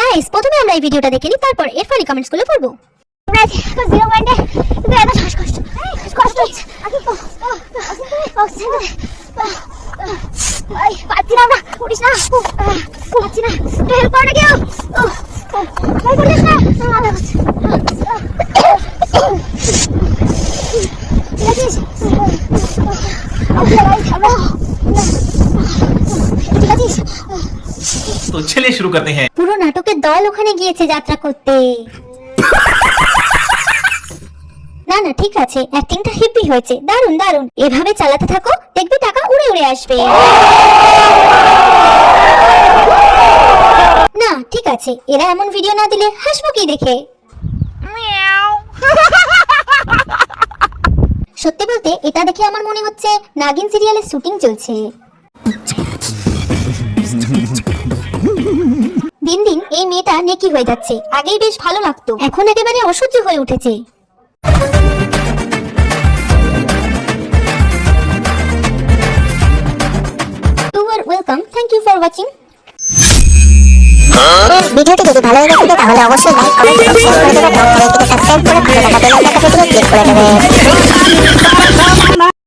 Guys, প্রথমে আমরা এই ভিডিওটা দেখে নিই, তারপর এর ফানি কমেন্টস গুলো পড়বো। আমরা 0 পয়েন্টে কিন্তু এত শ্বাসকষ্ট হচ্ছে। পাচ্ছি না, আমরা উঠিস না, পাচ্ছি না, হেল্প করো না কেউ, ভাই বলিস না, মাথা ঘুরছে। ঠিক আছিস? ঠিক আছিস? तो चलिए शुरू करते हैं। পুরো নাটকের দল ওখানে গিয়েছে যাত্রা করতে। না না, ঠিক আছে, অ্যাক্টিংটা হেভি হয়েছে, দারুন দারুন, এভাবে চালাতে থাকো, দেখবে টাকা উড়ে উড়ে আসবে। না ঠিক আছে, এরা এমন ভিডিও না দিলে হাসবো কি দেখে। সত্যি বলতে এটা দেখে আমার মনে হচ্ছে নাগিন সিরিয়ালের শুটিং চলছে। দিন দিন এই মেয়েটা নেকি হয়ে যাচ্ছে, আগেই বেশ ভালো লাগতো, এখন একেবারে অসহ্য হয়ে উঠেছে। You are welcome. Thank you for watching. ভিডিওটি যদি ভালো লেগে থাকে তাহলে অবশ্যই লাইক, কমেন্ট এবং শেয়ার করে দেবেন এবং চ্যানেলটিকে সাবস্ক্রাইব করে পাশে থাকা বেল আইকনটা ক্লিক করে দেবেন।